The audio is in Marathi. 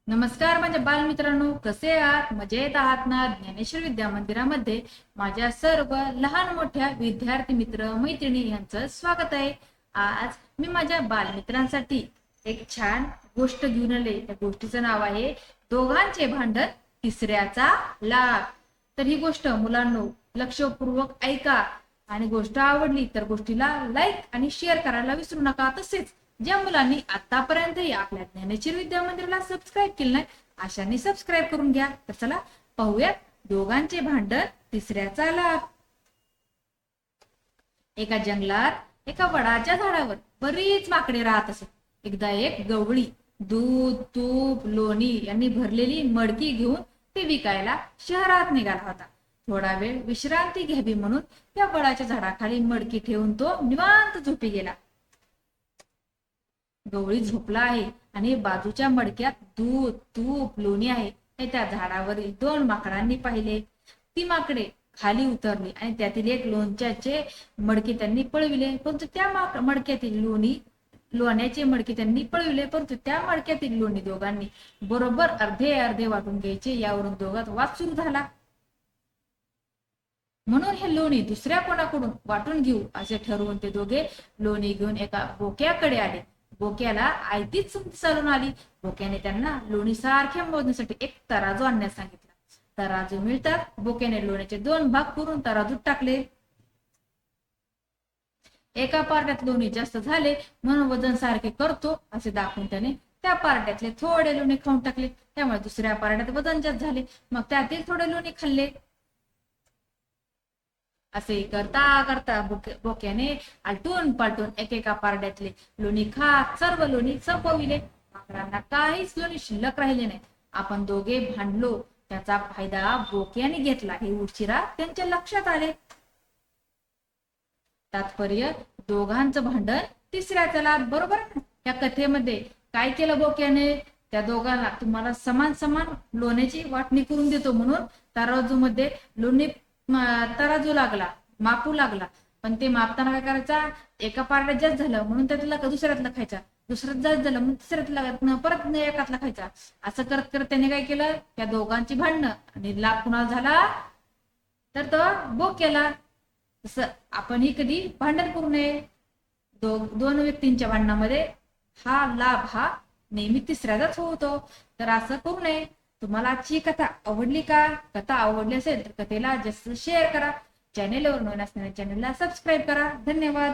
नमस्कार माझ्या बालमित्रांनो, कसे आहात? मजेत आहात ना? ज्ञानेश्वर विद्या मंदिरामध्ये माझ्या सर्व लहान मोठ्या विद्यार्थी मित्र मैत्रिणी यांचं स्वागत आहे. आज मी माझ्या बालमित्रांसाठी एक छान गोष्ट घेऊन आले. त्या गोष्टीचं नाव आहे दोघांचे भांडण तिसऱ्याचा लाभ. तर ही गोष्ट मुलांनो लक्षपूर्वक ऐका आणि गोष्ट आवडली तर गोष्टीला लाईक आणि शेअर करायला विसरू नका. तसेच ज्या मुलांनी आतापर्यंत आपल्या ज्ञानेश्वर विद्या मंदिराला सबस्क्राईब केलं नाही अशांनी सबस्क्राईब करून घ्या. तर चला पाहूयात दोघांचे भांडण तिसऱ्याचा लाभ. एका जंगलात एका वडाच्या झाडावर बरीच माकडे राहत असत. एकदा एक गवळी दूध तूप लोणी यांनी भरलेली मडकी घेऊन ते विकायला शहरात निघाला होता. थोडा वेळ विश्रांती घ्यावी म्हणून त्या वडाच्या झाडाखाली मडकी ठेवून तो निवांत झोपी गेला. गवळी झोपला आहे आणि बाजूच्या मडक्यात दूध तूप लोणी आहे हे त्या झाडावरील दोन माकडांनी पाहिले. ती माकडे खाली उतरली आणि त्यातील एक लोणच्याचे मडके त्यांनी पळविले, परंतु त्या मडक्यातील लोण्याचे मडके त्यांनी पळविले, परंतु त्या मडक्यातील लोणी दोघांनी बरोबर अर्धे अर्धे वाटून घ्यायचे. यावरून दोघात वाद सुरू झाला. म्हणून हे लोणी दुसऱ्या कोणाकडून वाटून घेऊ असे ठरवून ते दोघे लोणी घेऊन एका बोक्याकडे आले. बोक्याला आयतीच समज चालून आली. बोक्याने त्यांना लोणी सारखे मोजण्यासाठी एक तराजू आणण्यास सांगितला. तराजू मिळतात बोक्याने लोण्याचे दोन भाग करून तराजूत टाकले. एका पारड्यात लोणी जास्त झाले म्हणून वजन सारखे करतो असे दाखवून त्याने त्या पारड्यातले थोडे लोणी खाऊन टाकले. त्यामुळे दुसऱ्या पारड्यात वजन जास्त झाले. मग त्यातील थोडे लोणी खाल्ले. असे करता करता बोक्याने आलटून पालटून एकेका पारड्यातले लोणी खात सर्व लोणी संपविले. माकडांना काहीच लोणी शिल्लक राहिले नाही. आपण दोघे भांडलो त्याचा फायदा बोक्याने घेतला हे उशिरा त्यांच्या लक्षात आले. तात्पर्य दोघांचं भांडण तिसऱ्याचा लाभ. बरोबर या कथेमध्ये काय केलं बोक्याने? त्या दोघांना तुम्हाला समान समान लोण्याची वाटणी करून देतो म्हणून तराजू मध्ये लोणी तराजू लागला मापू लागला. पण ते मापताना काय करायचा? एका पारड्यात जास्त झालं म्हणून त्यातला दुसऱ्यातला खायचा, दुसऱ्यात जास्त झालं म्हणून तिसऱ्यातला परत एकातला खायचा. असं करत करत त्याने काय केलं? त्या दोघांची भांडणं आणि लाभ कुणाला झाला? तर तो बोक्याला. तसं आपणही कधी भांडण करू नये. दोन व्यक्तींच्या भांडणामध्ये लाभ हा नेहमी तिसऱ्याचाच होतो. तर असं करू नये. तुम्हाला आजची कथा आवडली का? कथा आवडली असेल तर कथेला जास्त शेअर करा. चॅनेलवर नवीन असणाऱ्या चॅनेलला सबस्क्राईब करा. धन्यवाद.